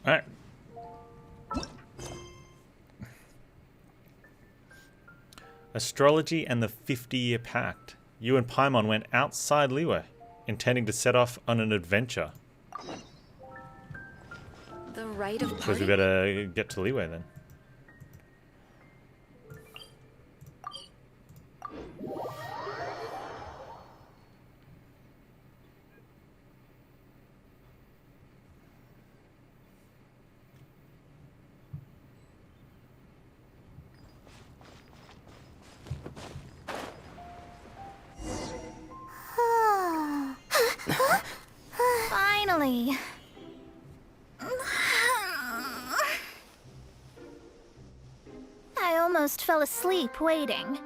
Alright. Astrology and the 50-Year Pact. You and Paimon went outside Liyue, intending to set off on an adventure. The rite of Suppose we parting? better get to Liyue then. Finally. I almost fell asleep waiting.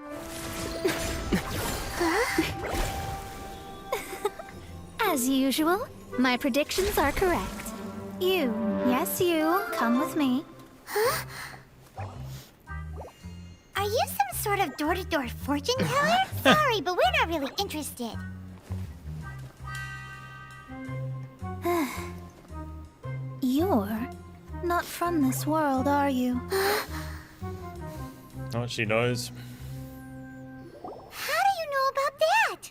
As usual, my predictions are correct. You, yes you, come with me. Are you some sort of door-to-door fortune teller? Sorry, but we're not really interested. You're not from this world, are you? Oh, she knows. How do you know about that?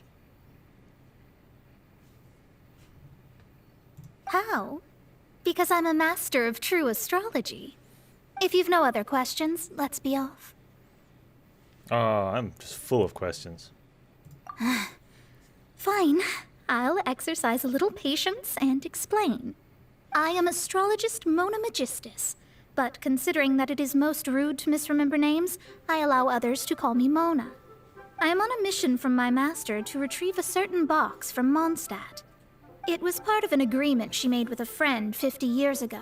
How? Because I'm a master of true astrology. If you've no other questions, let's be off. Oh, I'm just full of questions. Fine. I'll exercise a little patience and explain. I am astrologist Mona Magistus, but considering that it is most rude to misremember names, I allow others to call me Mona. I am on a mission from my master to retrieve a certain box from Mondstadt. It was part of an agreement she made with a friend 50 years ago.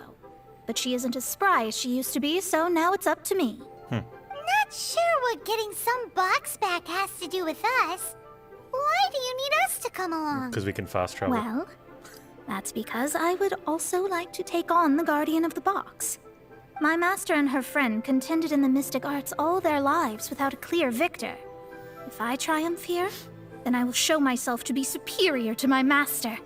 But she isn't as spry as she used to be, so now it's up to me. Not sure what getting some box back has to do with us. Why do you need us to come along? Because we can fast travel. Well, that's because I would also like to take on the Guardian of the Box. My master and her friend contended in the mystic arts all their lives without a clear victor. If I triumph here, then I will show myself to be superior to my master.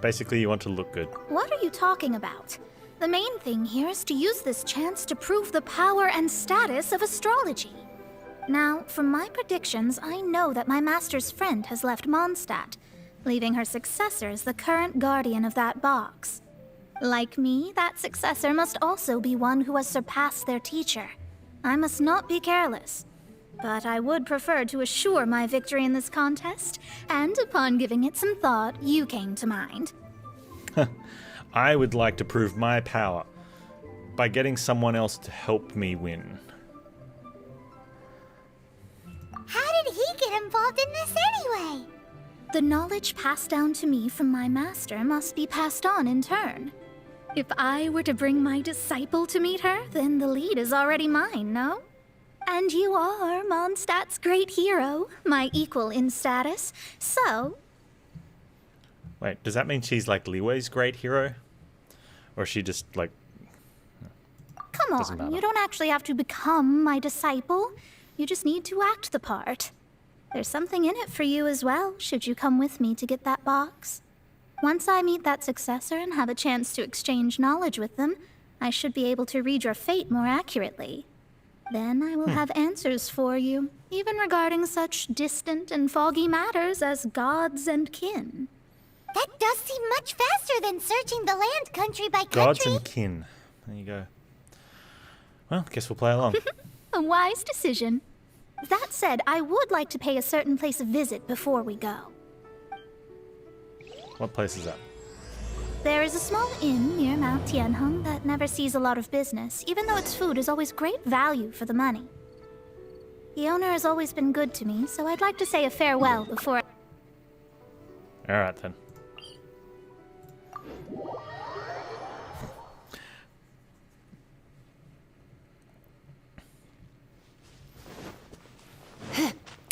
Basically, you want to look good. What are you talking about? The main thing here is to use this chance to prove the power and status of astrology. Now, from my predictions, I know that my master's friend has left Mondstadt, leaving her successor as the current guardian of that box. Like me, that successor must also be one who has surpassed their teacher. I must not be careless. But I would prefer to assure my victory in this contest, and upon giving it some thought, you came to mind. I would like to prove my power by getting someone else to help me win. How did he get involved in this anyway? The knowledge passed down to me from my master must be passed on in turn. If I were to bring my disciple to meet her, then the lead is already mine, no? And you are Mondstadt's great hero, my equal in status, so... Wait, does that mean she's like Liyue's great hero? Or is she just like... Come Doesn't on, matter. you don't actually have to become my disciple. You just need to act the part. There's something in it for you as well, should you come with me to get that box. Once I meet that successor and have a chance to exchange knowledge with them, I should be able to read your fate more accurately. Then I will have answers for you, even regarding such distant and foggy matters as gods and kin. That does seem much faster than searching the land country by Gods country. and kin. There you go. Well, guess we'll play along. A wise decision. That said, I would like to pay a certain place a visit before we go. What place is that? There is a small inn near Mount Tianheng that never sees a lot of business, even though its food is always great value for the money. The owner has always been good to me, so I'd like to say a farewell before... Alright then.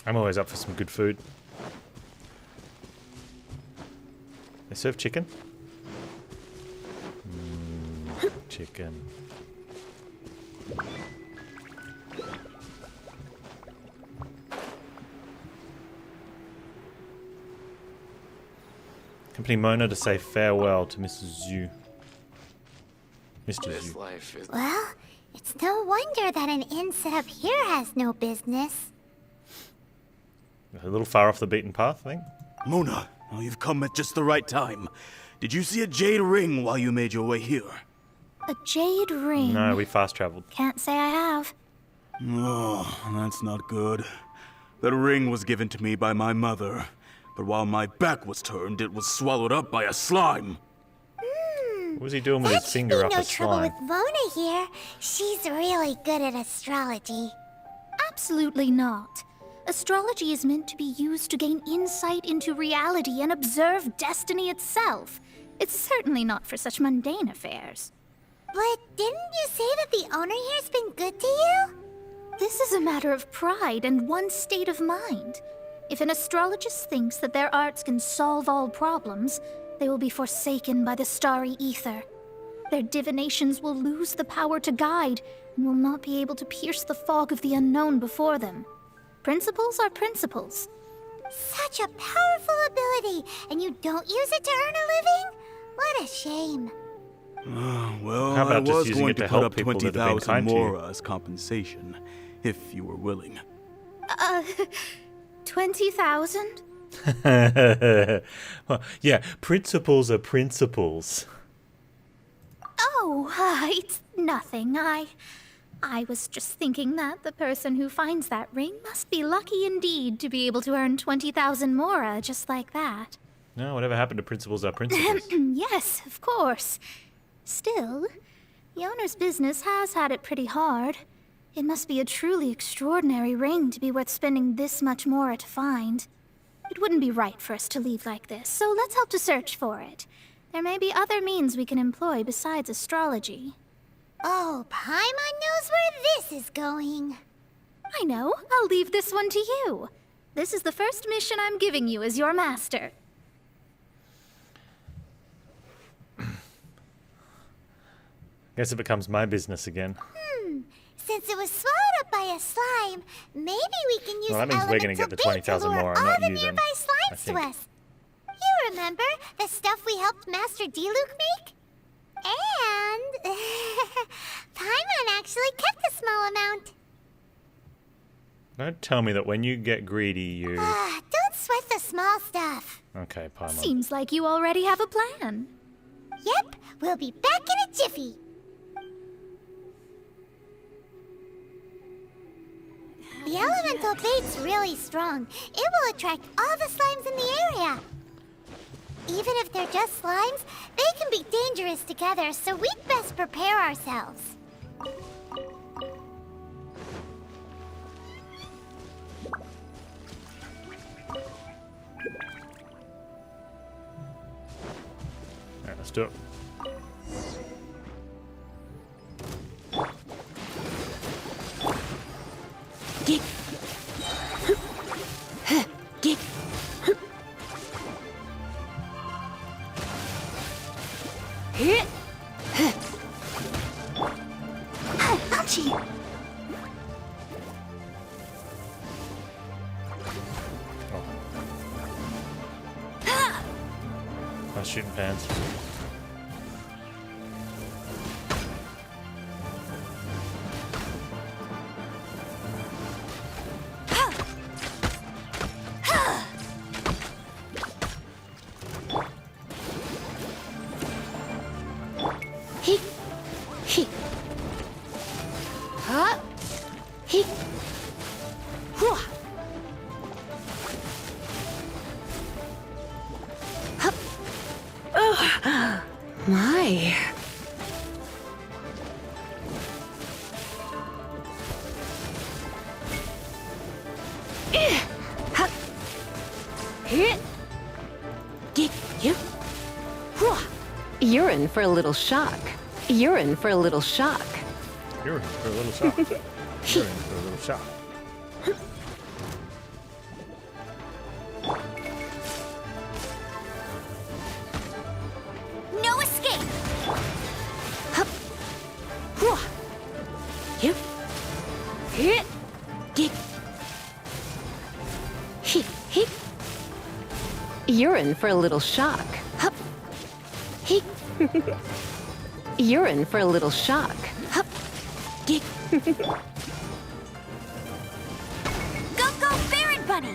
I'm always up for some good food. They serve chicken? Chicken. Company Mona to say farewell to Mrs. Zhu. Mr. This Zhu. life is... Well, it's no wonder that an inn set up here has no business. A little far off the beaten path, I think. Mona, oh, you've come at just the right time. Did you see a jade ring while you made your way here? A jade ring. No, we fast traveled. Can't say I have. Oh, that's not good. That ring was given to me by my mother, but while my back was turned, it was swallowed up by a slime. What was he doing with That his should finger be up no a trouble slime? with Mona here. She's really good at astrology. Absolutely not. Astrology is meant to be used to gain insight into reality and observe destiny itself. It's certainly not for such mundane affairs. But didn't you say that the owner here's been good to you? This is a matter of pride and one's state of mind. If an astrologist thinks that their arts can solve all problems, they will be forsaken by the starry ether. Their divinations will lose the power to guide and will not be able to pierce the fog of the unknown before them. Principles are principles. Such a powerful ability, and you don't use it to earn a living? What a shame. Well, How about I just was using going it to to put help up people that have been 20,000 kind to you? mora as compensation, if you were willing. 20,000? Well, yeah, principles are principles. Oh, it's nothing. I was just thinking that the person who finds that ring must be lucky indeed to be able to earn 20,000 mora just like that. No, whatever happened to principles are principles. Yes, of course. Still, the owner's business has had it pretty hard. It must be a truly extraordinary ring to be worth spending this much mora to find. It wouldn't be right for us to leave like this, so let's help to search for it. There may be other means we can employ besides astrology. Oh, Paimon knows where this is going. I know. I'll leave this one to you. This is the first mission I'm giving you as your master. Guess it becomes my business again. Since it was swallowed up by a slime, maybe we can use Well, that means we're gonna elemental get the bait 20,000 to lure more, all not the you then, nearby I slimes to think. us. You remember the stuff we helped Master D-Luke make? And Paimon actually kept a small amount. Don't tell me that when you get greedy, you... Don't sweat the small stuff. Okay, Paimon. Seems like you already have a plan. Yep, we'll be back in a jiffy. The elemental bait's really strong. It will attract all the slimes in the area. Even if they're just slimes, they can be dangerous together, so we'd best prepare ourselves. Alright, let's do it. Get. Get. Hit. Ouchie. I was shooting Panz. He. He. Huh? He. Whoa. Hup. Ugh. My. Hup. Hit. Get you. Whoa. You're in for a little shock. You're in for a little shock. You're in for a little shock. You're in for a little shock. No escape! Hup. Whoa. Yep. Hit. Get. Hit. Hit. You're in for a little shock. Hup. Hit. You're in for a little shock. Hup. Get. Go, Baron Bunny!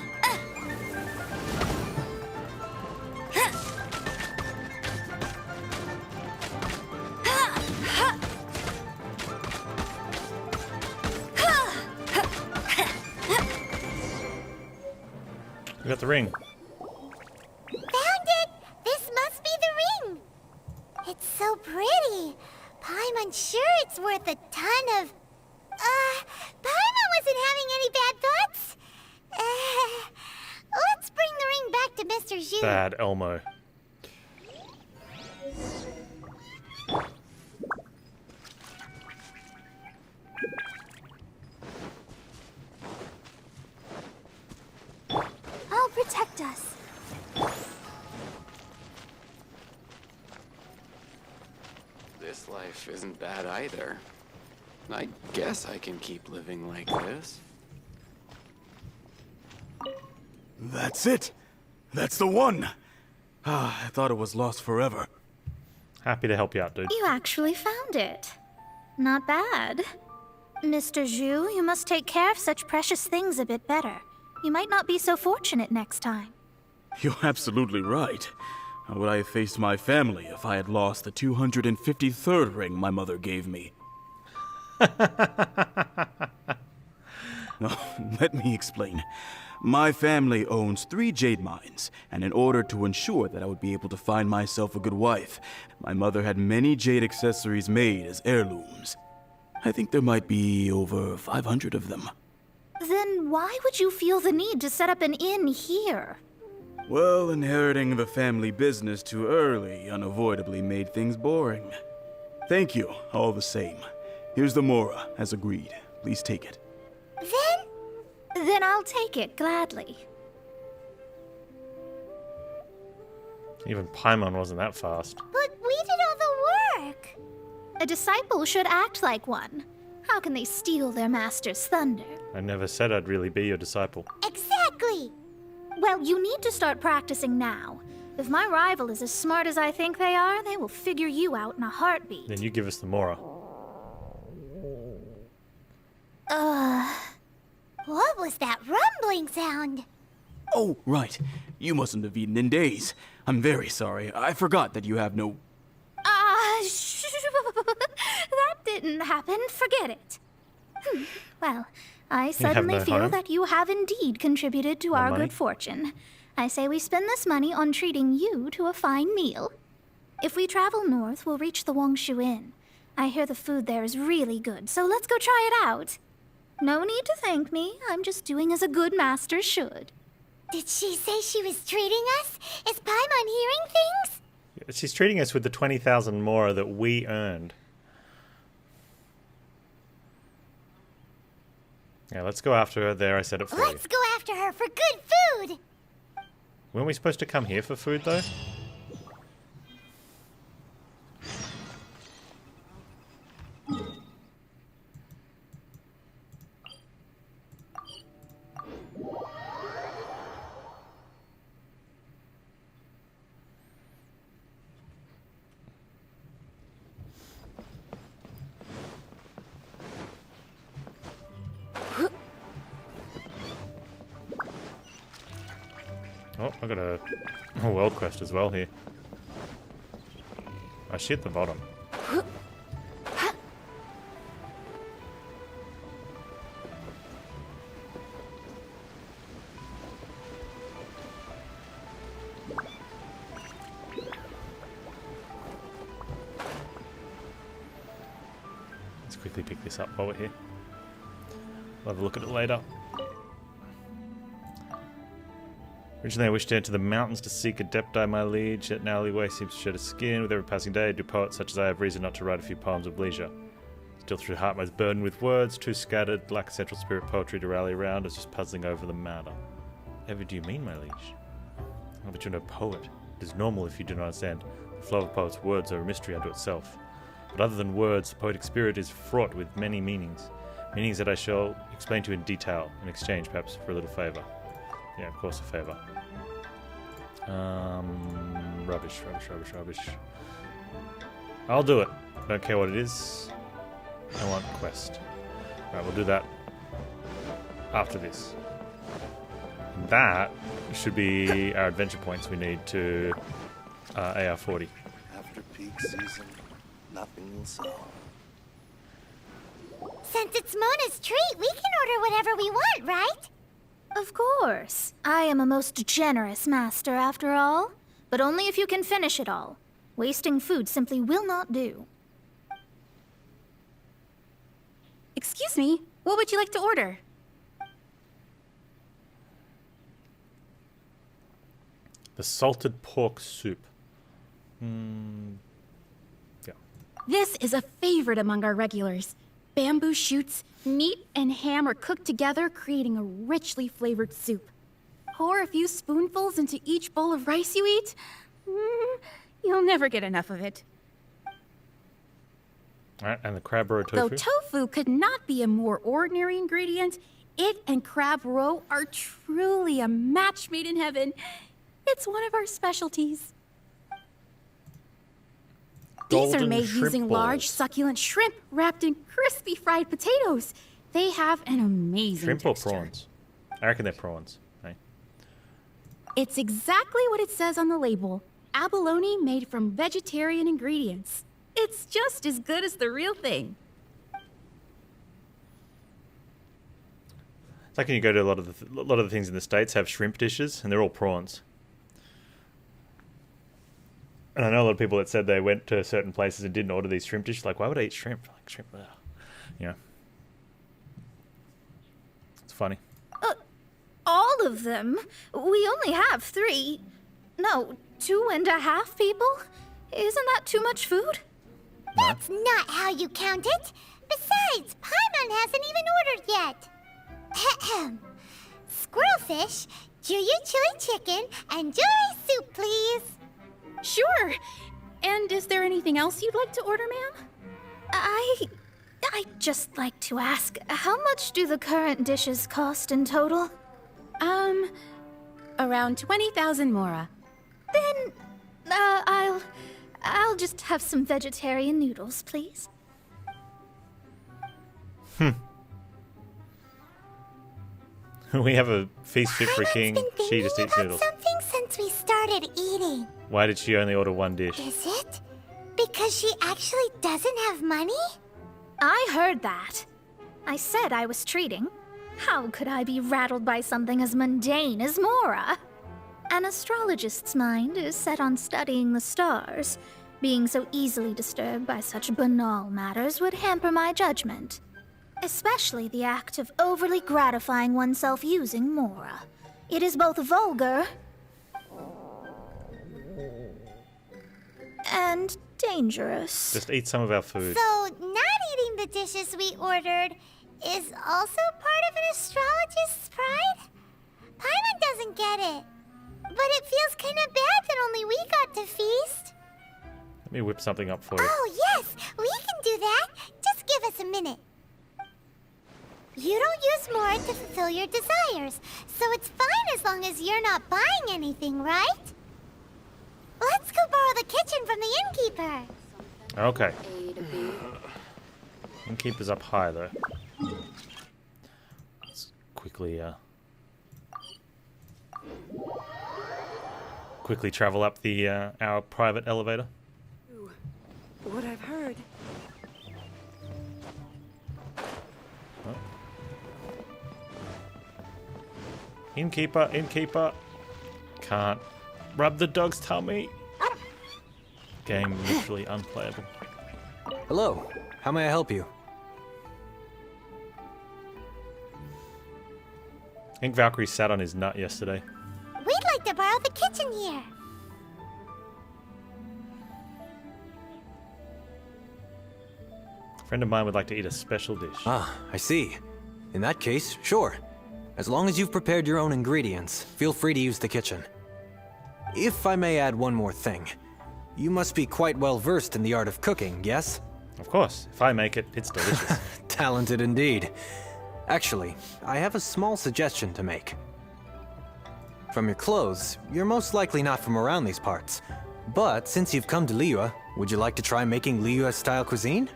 We got the ring. Found it! This must be the ring! It's so pretty. Paimon's sure it's worth a ton of... Paimon wasn't having any bad thoughts. Let's bring the ring back to Mr. Zhu. Bad Elmo. I'll protect us. This life isn't bad either. I guess I can keep living like this. That's it! That's the one! I thought it was lost forever. Happy to help you out, dude. You actually found it. Not bad. Mr. Zhu, you must take care of such precious things a bit better. You might not be so fortunate next time. You're absolutely right. How would I have faced my family if I had lost the 253rd ring my mother gave me? Let me explain. My family owns 3 jade mines, and in order to ensure that I would be able to find myself a good wife, my mother had many jade accessories made as heirlooms. I think there might be over 500 of them. Then why would you feel the need to set up an inn here? Well, inheriting the family business too early unavoidably made things boring. Thank you, all the same. Here's the Mora, as agreed. Please take it. Then I'll take it gladly. Even Paimon wasn't that fast. But we did all the work. A disciple should act like one. How can they steal their master's thunder? I never said I'd really be your disciple. Exactly. Well, you need to start practicing now. If my rival is as smart as I think they are, they will figure you out in a heartbeat. Then you give us the Mora. What was that rumbling sound? Oh, right. You mustn't have eaten in days. I'm very sorry. I forgot that you have no... That didn't happen. Forget it. Well, I suddenly no feel home? that you have indeed contributed to our money? good fortune. I say we spend this money on treating you to a fine meal. If we travel north, we'll reach the Wongshu Inn. I hear the food there is really good, so let's go try it out. No need to thank me. I'm just doing as a good master should. Did she say she was treating us? Is Paimon hearing things? She's treating us with the 20,000 Mora that we earned. Yeah, let's go after her there. I said it for you. Let's go after her for good food. Weren't we supposed to come here for food, though? Oh, I got a world quest as well here. I shit the bottom. Let's quickly pick this up while we're here. We'll have a look at it later. Originally I wished to enter the mountains to seek Adepti, my liege, yet now alleyway seems to shed its skin. With every passing day, do poets such as I have reason not to write a few poems of leisure. Still through heart most burdened with words, too scattered, lack a central spirit poetry to rally around, is just puzzling over the matter. Ever do you mean, my liege? Oh, but you're no poet. It is normal if you do not understand. The flow of a poet's words are a mystery unto itself. But other than words, the poetic spirit is fraught with many meanings. Meanings that I shall explain to you in detail, in exchange perhaps for a little favour. Yeah, of course a favour. Rubbish. I'll do it. Don't care what it is. I want quest. Alright, we'll do that after this. And that should be our adventure points we need to AR40. After peak season, nothing will sell. Since it's Mona's treat, we can order whatever we want, right? Of course. I am a most generous master, after all. But only if you can finish it all. Wasting food simply will not do. Excuse me, what would you like to order? The salted pork soup. Yeah. This is a favorite among our regulars. Bamboo shoots, meat, and ham are cooked together, creating a richly flavored soup. Pour a few spoonfuls into each bowl of rice you eat. You'll never get enough of it. Alright, and the crab roe tofu. Though tofu could not be a more ordinary ingredient, it and crab roe are truly a match made in heaven. It's one of our specialties. These are Golden made shrimp using large, balls. succulent shrimp wrapped in crispy fried potatoes. They have an amazing Shrimp or texture. prawns? I reckon they're prawns. Hey? It's exactly what it says on the label. Abalone made from vegetarian ingredients. It's just as good as the real thing. It's like when you go to a lot of the things in the States have shrimp dishes, and they're all prawns. And I know a lot of people that said they went to certain places and didn't order these shrimp dishes. Like, why would I eat shrimp? Like, shrimp, ugh. You know. It's funny. All of them? We only have 3. No, 2.5 people? Isn't that too much food? That's not how you count it. Besides, Paimon hasn't even ordered yet. Ahem. Squirrelfish, Juyu chili chicken, and jewelry soup, please. Sure. And is there anything else you'd like to order, ma'am? I'd just like to ask, how much do the current dishes cost in total? Around 20,000 mora. Then, I'll just have some vegetarian noodles, please. We have a feast fit for a Paimon's king. been She thinking just eats about noodles. something since we started eating. Why did she only order one dish? Is it? Because she actually doesn't have money? I heard that. I said I was treating. How could I be rattled by something as mundane as Mora? An astrologist's mind is set on studying the stars. Being so easily disturbed by such banal matters would hamper my judgment. Especially the act of overly gratifying oneself using Mora. It is both vulgar and dangerous. Just eat some of our food. So, not eating the dishes we ordered is also part of an astrologist's pride? Paimon doesn't get it. But it feels kind of bad that only we got to feast. Let me whip something up for you. Oh, yes, we can do that. Just give us a minute. You don't use more to fulfill your desires, so it's fine as long as you're not buying anything, right? Let's go borrow the kitchen from the innkeeper. Okay. Innkeeper's up high, though. Let's quickly travel up the our private elevator. What I've heard. Innkeeper, innkeeper. Can't rub the dog's tummy. Game literally unplayable. Hello. How may I help you? I think Valkyrie sat on his nut yesterday. We'd like to borrow the kitchen here. A friend of mine would like to eat a special dish. Ah, I see. In that case, sure. As long as you've prepared your own ingredients, feel free to use the kitchen. If I may add one more thing. You must be quite well versed in the art of cooking, yes? Of course, if I make it, it's delicious. Talented indeed. Actually, I have a small suggestion to make. From your clothes, you're most likely not from around these parts. But since you've come to Liyue, Would you like to try making Liyue-style cuisine?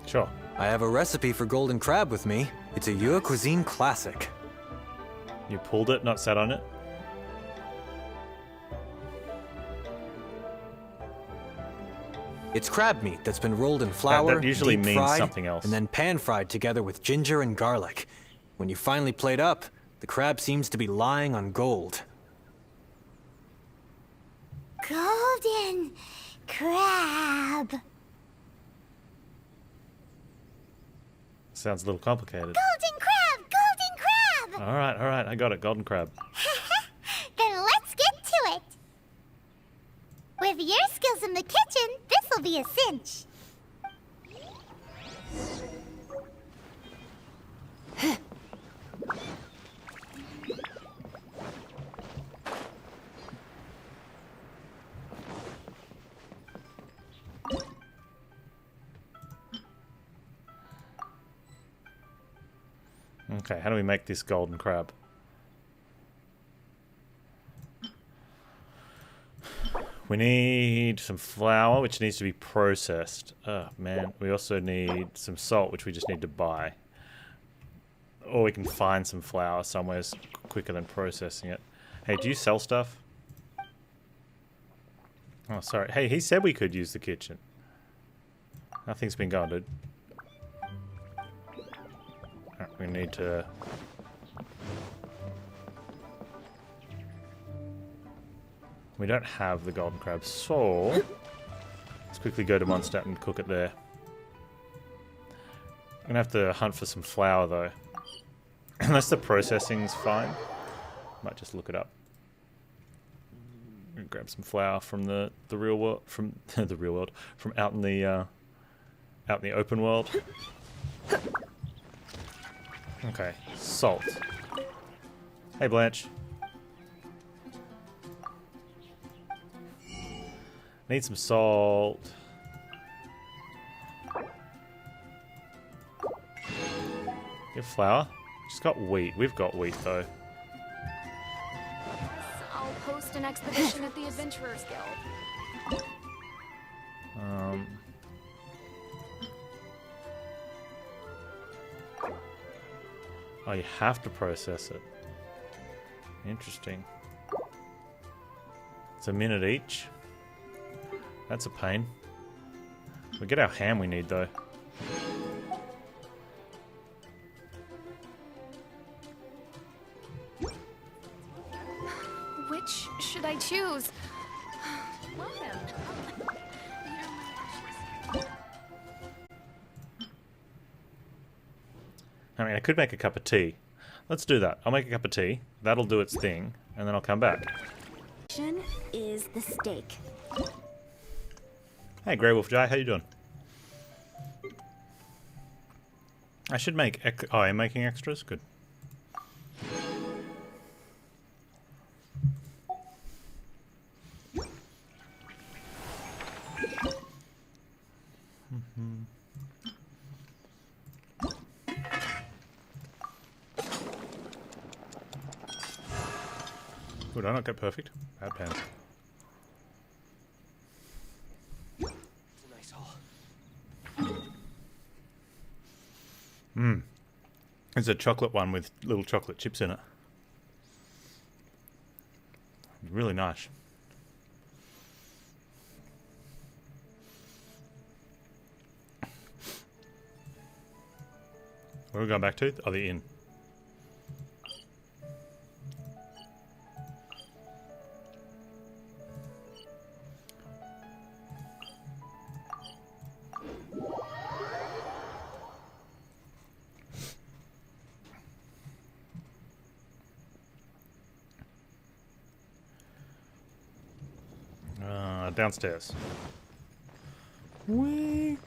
Sure. I have a recipe for golden crab with me. It's a Yue cuisine classic. You pulled it, not sat on it? It's crab meat that's been rolled in flour, that usually deep means fried, something else. and then pan-fried together with ginger and garlic. When you finally plate up, the crab seems to be lying on gold. Golden crab. Sounds a little complicated. Golden crab! Golden crab! Alright, I got it. Golden crab. Then let's get to it. With your skills in the kitchen, this'll be a cinch. Okay, how do we make this golden crab? We need some flour, which needs to be processed. Oh, man. We also need some salt, which we just need to buy. Or we can find some flour somewhere quicker than processing it. Hey, do you sell stuff? Oh, sorry. Hey, he said we could use the kitchen. Nothing's been gone, dude. Alright, we need to... We don't have the golden crab, so... Let's quickly go to Mondstadt and cook it there. I'm gonna have to hunt for some flour, though. Unless the processing's fine. Might just look it up. Grab some flour from the real world, from the real world, from out in the open world. Okay, salt. Hey, Blanche. Need some salt. You have flour? She's got wheat. We've got wheat, though. I'll post an expedition at the Adventurers Guild. Oh, you have to process it. Interesting. It's a minute each. That's a pain. We get our ham we need, though. Which should I choose? Welcome. I mean, I could make a cup of tea. Let's do that. I'll make a cup of tea. That'll do its thing, and then I'll come back. Is the steak. Hey, Grey Wolf Jai, how you doing? I should make... Oh, I'm making extras? Good. Would I not get perfect? Bad Panz. Nice haul. It's a chocolate one with little chocolate chips in it. Really nice. Where are we going back to? Oh, the inn. Downstairs. Whee!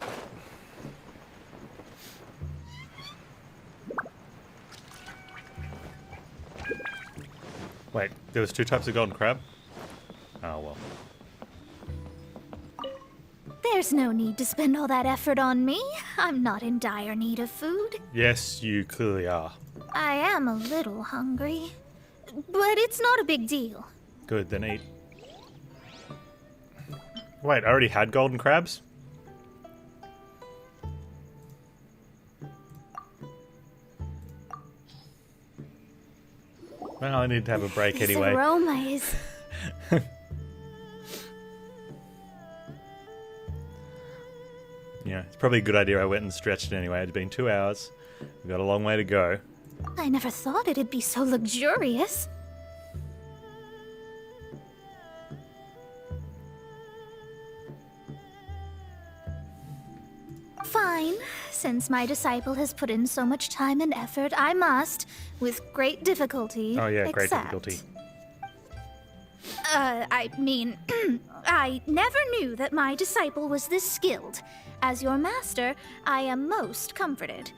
Wait, there was two types of golden crab? Oh, well. There's no need to spend all that effort on me. I'm not in dire need of food. Yes, you clearly are. I am a little hungry, but it's not a big deal. Good, then eat. Wait, I already had golden crabs? Well, I need to have a break This anyway. aroma is... Yeah, it's probably a good idea I went and stretched anyway. It's been 2 hours. We've got a long way to go. I never thought it'd be so luxurious. Fine. Since my disciple has put in so much time and effort, I must, with great difficulty, Oh yeah, great accept. difficulty. I mean, I never knew that my disciple was this skilled. As your master, I am most comforted.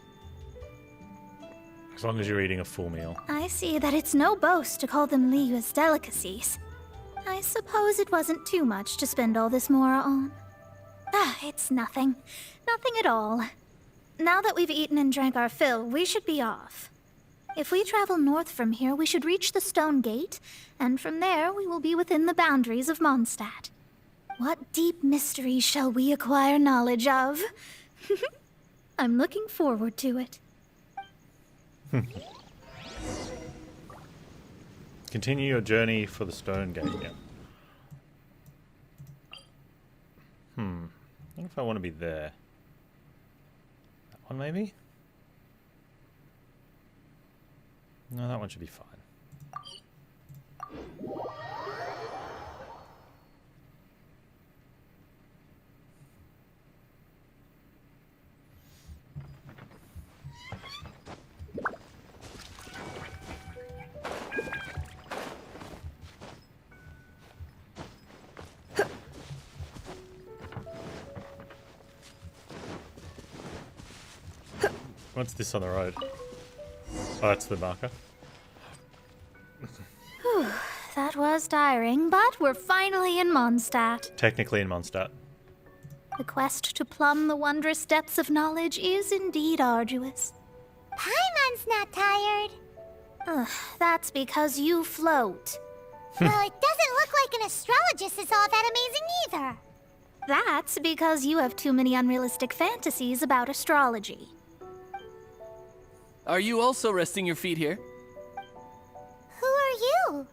As long as you're eating a full meal. I see that it's no boast to call them Liyue's delicacies. I suppose it wasn't too much to spend all this mora on. Ah, it's nothing. Nothing at all. Now that we've eaten and drank our fill, we should be off. If we travel north from here, we should reach the Stone Gate, and from there we will be within the boundaries of Mondstadt. What deep mystery shall we acquire knowledge of? I'm looking forward to it. Continue your journey for the Stone Gate, yeah. I don't know if I want to be there. That one, maybe? No, that one should be fine. What's this on the road? Oh, it's the marker. That was tiring, but we're finally in Mondstadt. Technically in Mondstadt. The quest to plumb the wondrous depths of knowledge is indeed arduous. Paimon's not tired. Ugh, that's because you float. Well, it doesn't look like an astrologist is all that amazing either. That's because you have too many unrealistic fantasies about astrology. Are you also resting your feet here? Who are you?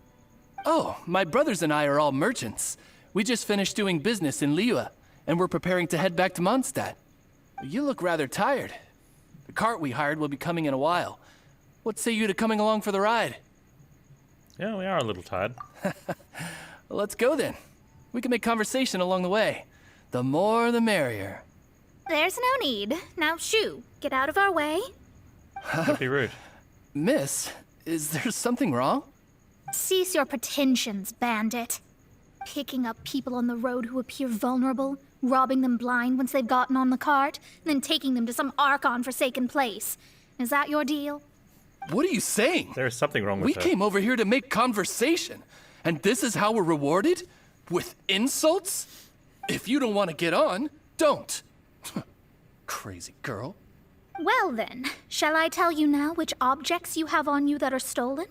Oh, my brothers and I are all merchants. We just finished doing business in Liyue, and we're preparing to head back to Mondstadt. You look rather tired. The cart we hired will be coming in a while. What say you to coming along for the ride? Yeah, we are a little tired. Well, let's go then. We can make conversation along the way. The more the merrier. There's no need. Now shoo, get out of our way. Don't be rude. Miss, is there something wrong? Cease your pretensions, bandit. Picking up people on the road who appear vulnerable, robbing them blind once they've gotten on the cart, and then taking them to some Archon-forsaken place. Is that your deal? What are you saying? There is something wrong with We her. came over here to make conversation, and this is how we're rewarded? With insults? If you don't want to get on, don't. Crazy girl. Well then, shall I tell you now which objects you have on you that are stolen?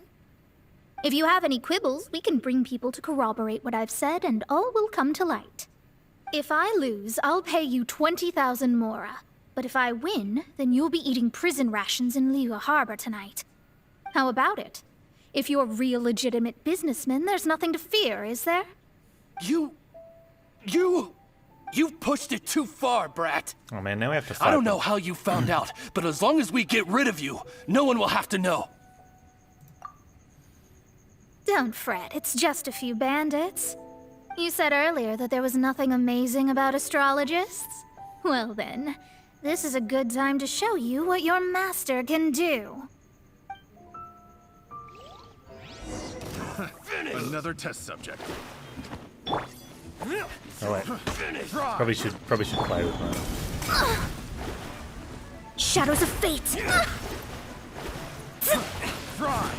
If you have any quibbles, we can bring people to corroborate what I've said, and all will come to light. If I lose, I'll pay you 20,000 mora. But if I win, then you'll be eating prison rations in Liyue Harbor tonight. How about it? If you're real legitimate businessmen, there's nothing to fear, is there? You've pushed it too far, brat. Oh man, now we have to fight I don't them. know how you found out, but as long as we get rid of you, no one will have to know. Don't fret, it's just a few bandits. You said earlier that there was nothing amazing about astrologists? Well then, this is a good time to show you what your master can do. Another test subject. Oh wait. Probably should play with mine. Shadows of fate! Fry.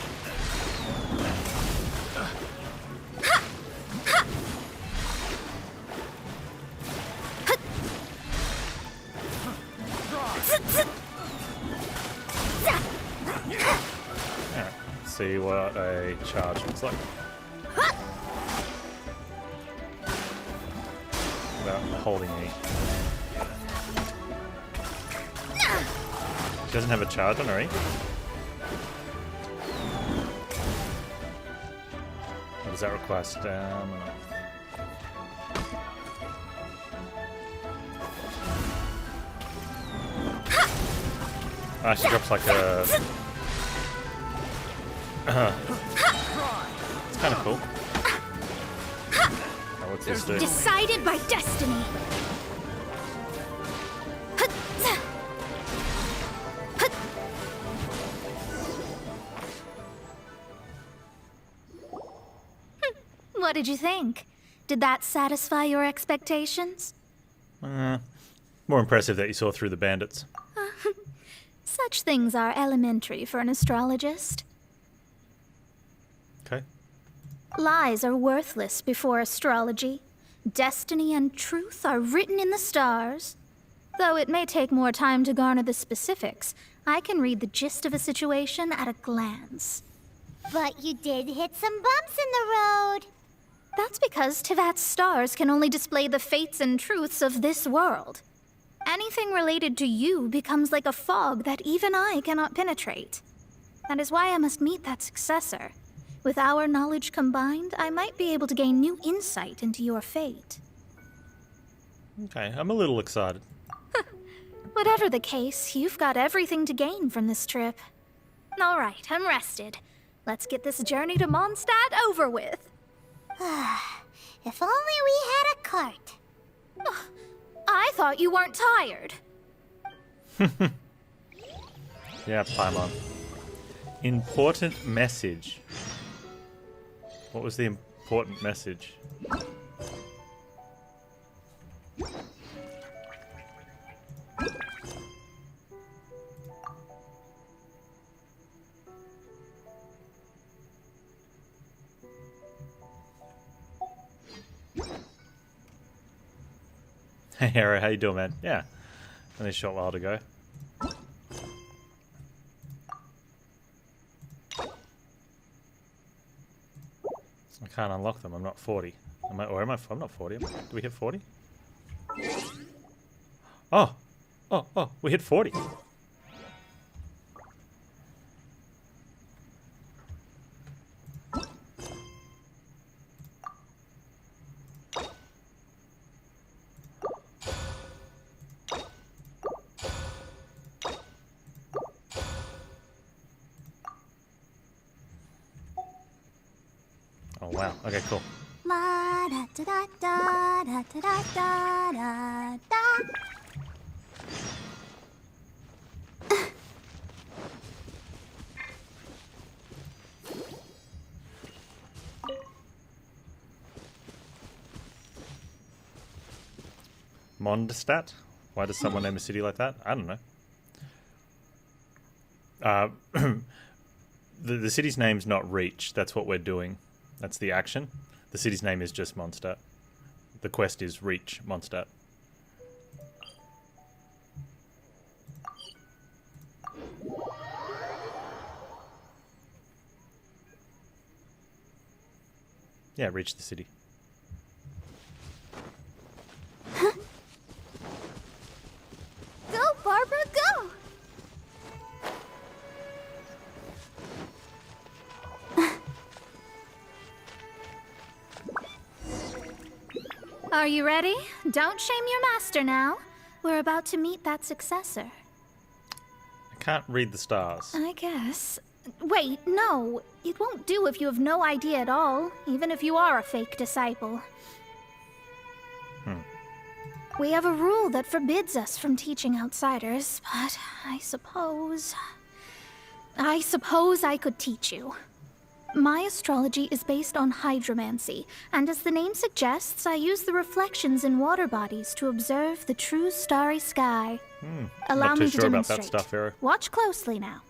Alright, see what a charge looks like. holding E. She doesn't have a charge on her E. What does that require? Stamina. Ah, she drops like a... It's kind of cool. Oh, what's this do? Decided by destiny. What did you think? Did that satisfy your expectations? More impressive that you saw through the bandits. Such things are elementary for an astrologist. Okay. Lies are worthless before astrology. Destiny and truth are written in the stars. Though it may take more time to garner the specifics, I can read the gist of a situation at a glance. But you did hit some bumps in the road. That's because Teyvat's stars can only display the fates and truths of this world. Anything related to you becomes like a fog that even I cannot penetrate. That is why I must meet that successor. With our knowledge combined, I might be able to gain new insight into your fate. Okay, I'm a little excited. Whatever the case, you've got everything to gain from this trip. All right, I'm rested. Let's get this journey to Mondstadt over with. If only we had a cart. I thought you weren't tired. Yeah, Paimon. Important message. What was the important message? Hey Harry, how you doing, man? Yeah, only a short while to go. I can't unlock them. I'm not 40. Am I? Or am I? I'm not 40. Do we hit 40? Oh, we hit 40. Oh wow. Okay, cool. La da da da da da da da da da. Mondstadt? Why does someone name a city like that? I don't know. The city's name's not Reach. That's what we're doing. That's the action. The city's name is just Mondstadt. The quest is Reach Mondstadt. Yeah, reach the city. Go, Barbara, go! Are you ready? Don't shame your master now. We're about to meet that successor. I can't read the stars. I guess. Wait, no. It won't do if you have no idea at all, even if you are a fake disciple. We have a rule that forbids us from teaching outsiders, but I suppose I could teach you. My astrology is based on hydromancy, and as the name suggests, I use the reflections in water bodies to observe the true starry sky. Allow Not me too to sure about demonstrate. that stuff, Vera. Watch closely now.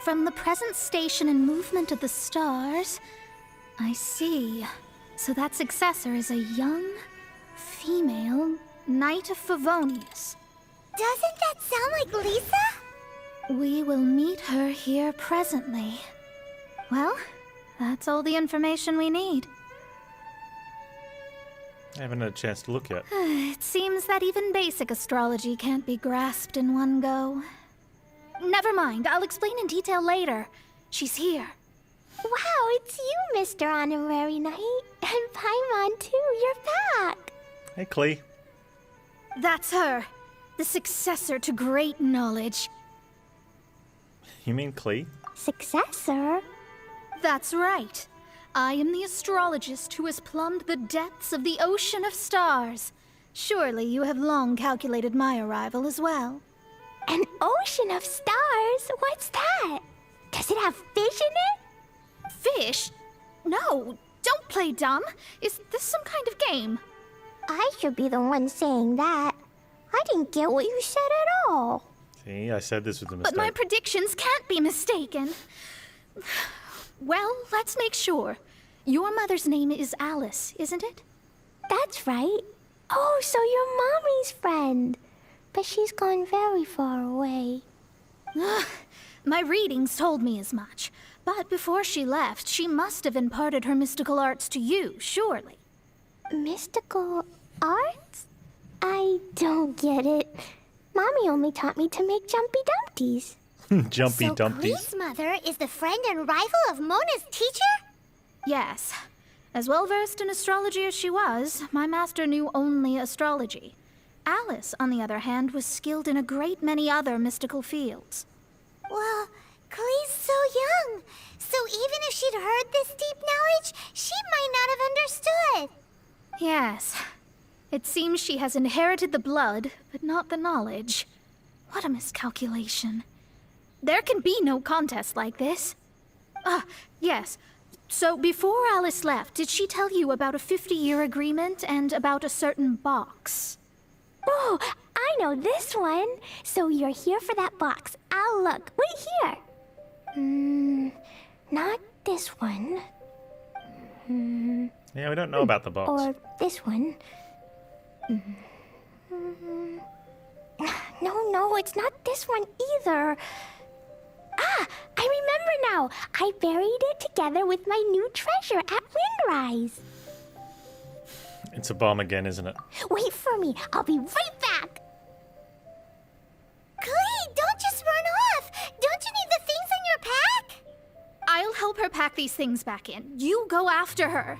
From the present station and movement of the stars, I see. So that successor is a young, female Knight of Favonius. Doesn't that sound like Lisa? We will meet her here presently. Well, that's all the information we need. I haven't had a chance to look yet. It seems that even basic astrology can't be grasped in one go. Never mind, I'll explain in detail later. She's here. Wow, it's you, Mr. Honorary Knight. And Paimon, too. You're back. Hey, Klee. That's her. The successor to great knowledge. You mean Klee? Successor? That's right. I am the astrologist who has plumbed the depths of the ocean of stars. Surely you have long calculated my arrival as well. An ocean of stars? What's that? Does it have fish in it? Fish? No, don't play dumb. Is this some kind of game? I should be the one saying that. I didn't get what you said at all. See, I said this with a mistake. But my predictions can't be mistaken. Well, let's make sure. Your mother's name is Alice, isn't it? That's right. Oh, so you're Mommy's friend. But she's gone very far away. My readings told me as much. But before she left, she must have imparted her mystical arts to you, surely. Mystical arts? I don't get it. Mommy only taught me to make jumpy dumpties. Jumpy dumpties. Klee's mother is the friend and rival of Mona's teacher? Yes. As well versed in astrology as she was, my master knew only astrology. Alice, on the other hand, was skilled in a great many other mystical fields. Well, Klee's so young. So even if she'd heard this deep knowledge, she might not have understood. Yes. It seems she has inherited the blood, but not the knowledge. What a miscalculation. There can be no contest like this. Yes. So before Alice left, did she tell you about a 50-year agreement and about a certain box? Oh, I know this one. So you're here for that box. I'll look. Wait here. Not this one. Yeah, we don't know about the box. Or this one. No, it's not this one either. Ah, I remember now. I buried it together with my new treasure at Windrise. It's a bomb again, isn't it? Wait for me. I'll be right back. Klee, don't just run off. Don't you need the things in your pack? I'll help her pack these things back in. You go after her.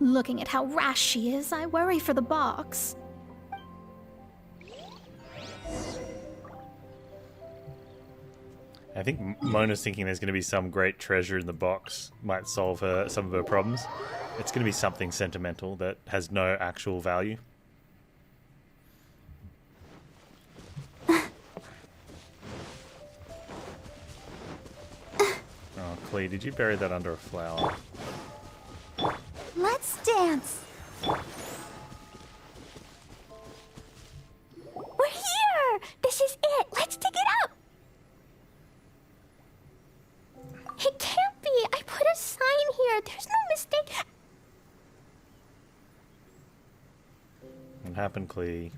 Looking at how rash she is, I worry for the box. I think Mona's thinking there's going to be some great treasure in the box. Might solve some of her problems. It's going to be something sentimental that has no actual value. Oh, Klee, did you bury that under a flower? Let's dance. We're here. This is it. Let's dig it up. It can't be. I put a sign here. There's no mistake. What happened, Klee?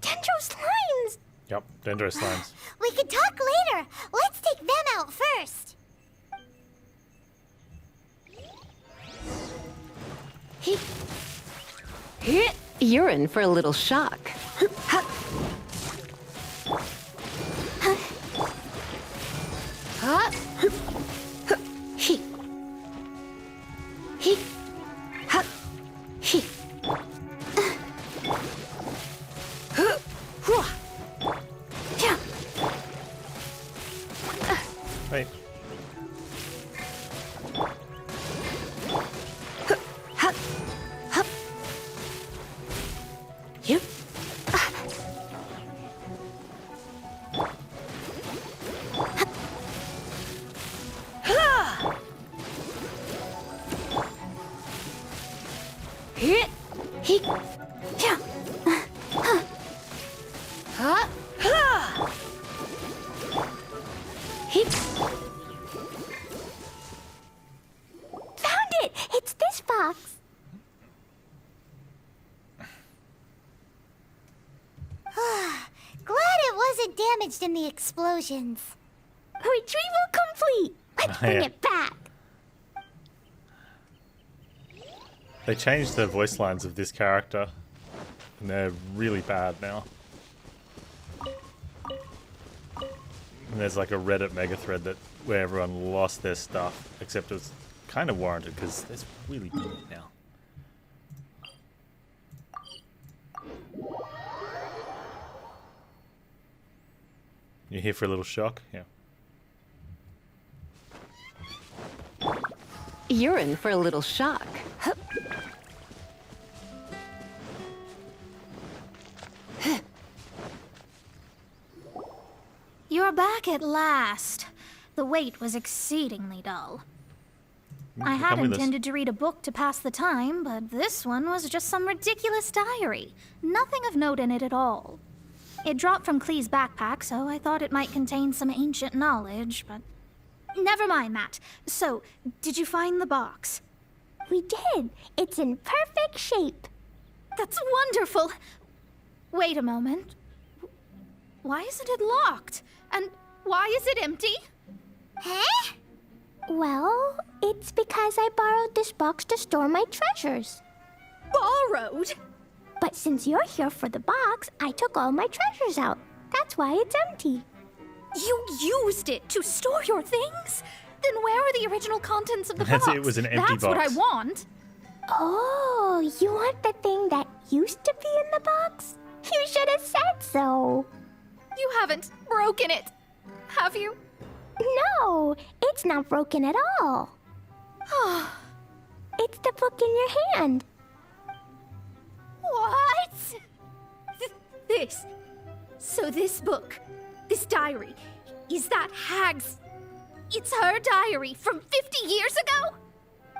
Dendro slimes. Yep, Dendro slimes. We could talk later. Let's take them out first. You're in for a little shock. Wait. Found it! It's this box. Glad it wasn't damaged in the explosions. Retrieval complete. Let's bring it back. They changed the voice lines of this character, and they're really bad now. And there's like a Reddit mega thread where everyone lost their stuff, except it was kind of warranted because it's really bad now. You here for a little shock? Yeah. You're in for a little shock. You're back at last. The wait was exceedingly dull. I had intended to read a book to pass the time, but this one was just some ridiculous diary. Nothing of note in it at all. It dropped from Klee's backpack, so I thought it might contain some ancient knowledge, but... Never mind that. So, did you find the box? We did. It's in perfect shape. That's wonderful! Wait a moment. Why isn't it locked? And why is it empty? Huh? Well, it's because I borrowed this box to store my treasures. Borrowed? But since you're here for the box, I took all my treasures out. That's why it's empty. You used it to store your things? Then where are the original contents of the box? It was an empty That's box. what I want. Oh, you want the thing that used to be in the box? You should have said so. You haven't broken it, have you? No, it's not broken at all. It's the book in your hand. What? So this book, this diary, is that Hag's... It's her diary from 50 years ago?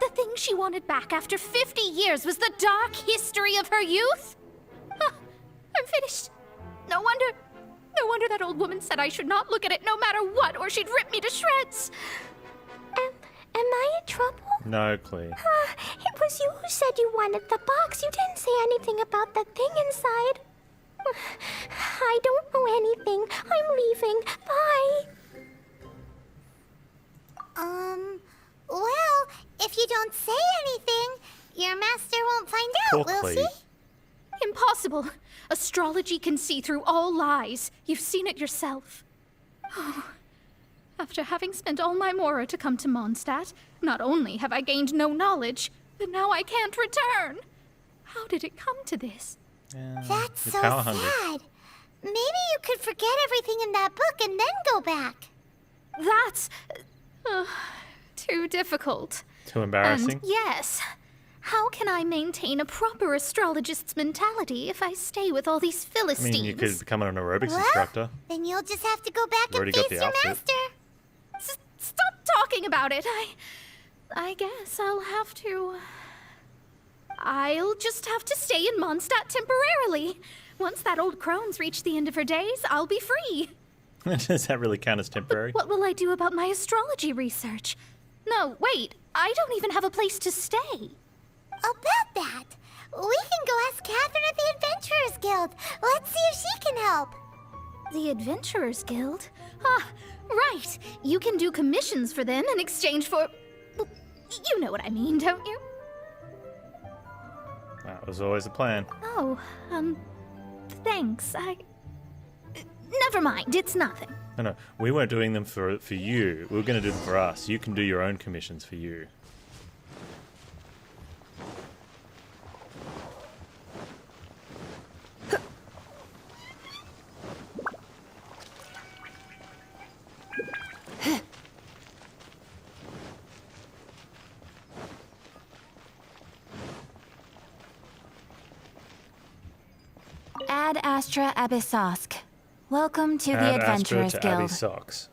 The thing she wanted back after 50 years was the dark history of her youth? I'm finished. No wonder that old woman said I should not look at it no matter what, or she'd rip me to shreds. Am I in trouble? No, Klee. It was you who said you wanted the box. You didn't say anything about the thing inside. I don't know anything. I'm leaving. Bye. Well, if you don't say anything, your master won't find out, will she? Impossible. Astrology can see through all lies. You've seen it yourself. After having spent all my mora to come to Mondstadt, not only have I gained no knowledge, but now I can't return. How did it come to this? That's so sad. Maybe you could forget everything in that book and then go back. That's... too difficult. Too embarrassing? And yes. How can I maintain a proper astrologist's mentality if I stay with all these I Philistines? mean, you could become an aerobics instructor. Then you'll just have to go back Already and got face the your outfit. master. Stop talking about it. I guess I'll have to... I'll just have to stay in Mondstadt temporarily. Once that old crone's reached the end of her days, I'll be free. Does that really count as temporary? What will I do about my astrology research? No, wait. I don't even have a place to stay. About that, we can go ask Catherine at the Adventurers Guild. Let's see if she can help. The Adventurers Guild? Ah, right. You can do commissions for them in exchange for... You know what I mean, don't you? That was always the plan. Oh, thanks. Never mind, it's nothing. No, we weren't doing them for you. We were going to do them for us. You can do your own commissions for you. Ad Astra Abyssosk. Welcome to the Adventurers Guild. Socks.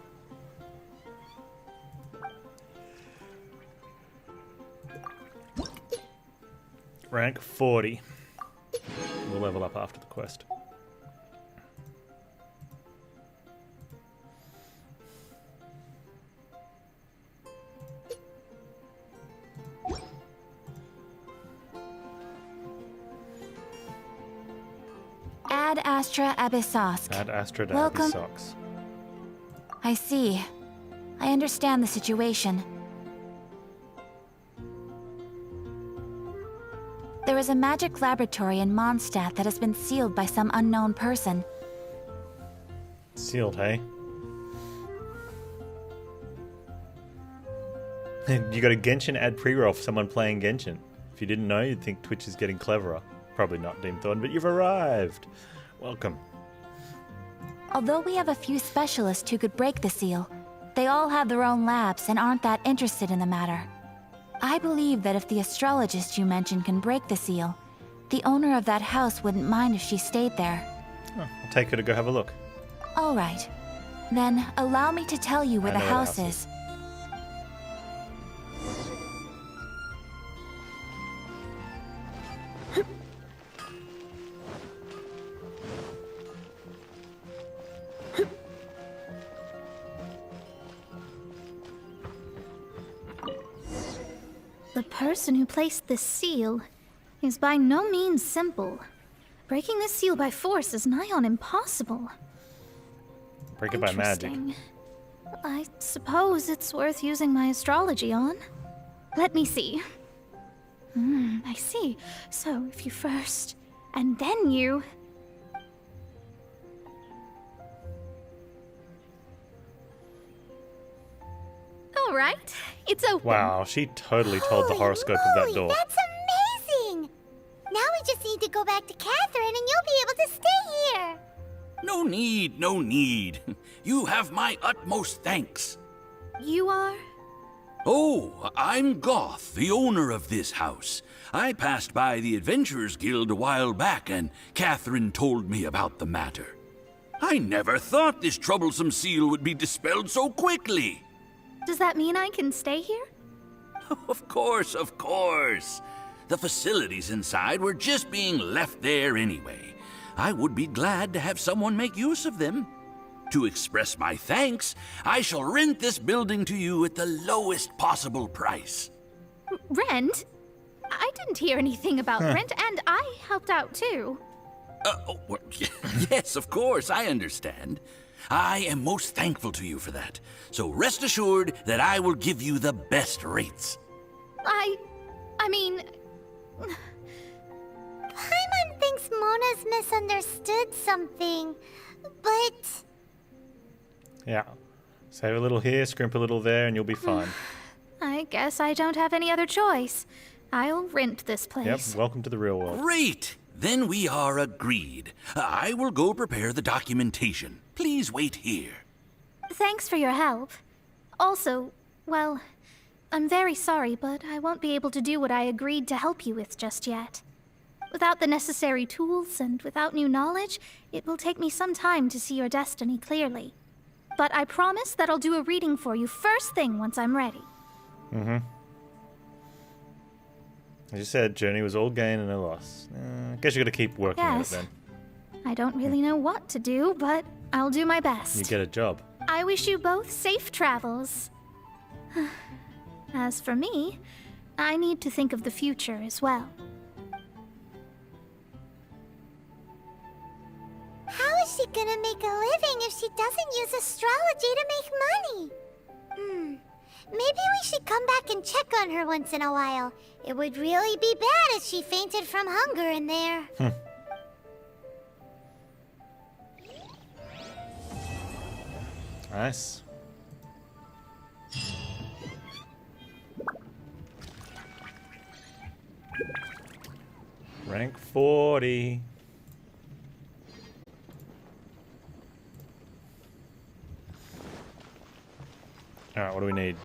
Rank 40. We'll level up after the quest. Ad Astra Abyssosk. Ad Astra Welcome. Socks. I see. I understand the situation. There is a magic laboratory in Mondstadt that has been sealed by some unknown person. Sealed, hey? You got a Genshin ad pre-roll for someone playing Genshin. If you didn't know, you'd think Twitch is getting cleverer. Probably not, Deem Thorn, but you've arrived. Welcome. Although we have a few specialists who could break the seal, they all have their own labs and aren't that interested in the matter. I believe that if the astrologist you mentioned can break the seal, the owner of that house wouldn't mind if she stayed there. Oh, I'll take her to go have a look. All right. Then allow me to tell you where the house is. The person who placed this seal is by no means simple. Breaking this seal by force is nigh on impossible. Break it by magic. I suppose it's worth using my astrology on. Let me see. I see. So if you first, and then you... All right, it's open. Wow, she totally told the horoscope of that door. That's amazing! Now we just need to go back to Catherine and you'll be able to stay here. No need, no need. You have my utmost thanks. You are? Oh, I'm Goth, the owner of this house. I passed by the Adventurers Guild a while back, and Catherine told me about the matter. I never thought this troublesome seal would be dispelled so quickly. Does that mean I can stay here? Of course, of course. The facilities inside were just being left there anyway. I would be glad to have someone make use of them. To express my thanks, I shall rent this building to you at the lowest possible price. Rent? I didn't hear anything about rent, and I helped out too. Well, yes, of course, I understand. I am most thankful to you for that. So rest assured that I will give you the best rates. I mean... Paimon thinks Mona's misunderstood something, but... Yeah. Save a little here, scrimp a little there, and you'll be fine. I guess I don't have any other choice. I'll rent this place. Yep, welcome to the real world. Great! Then we are agreed. I will go prepare the documentation. Please wait here. Thanks for your help. Also, well, I'm very sorry, but I won't be able to do what I agreed to help you with just yet. Without the necessary tools and without new knowledge, it will take me some time to see your destiny clearly. But I promise that I'll do a reading for you first thing once I'm ready. As you said, journey was all gain and no loss. I guess you gotta keep working at it then. I don't really know what to do, but I'll do my best. You get a job. I wish you both safe travels. As for me, I need to think of the future as well. How is she gonna make a living if she doesn't use astrology to make money? Maybe we should come back and check on her once in a while. It would really be bad if she fainted from hunger in there. Nice. Rank 40. Alright, what do we need?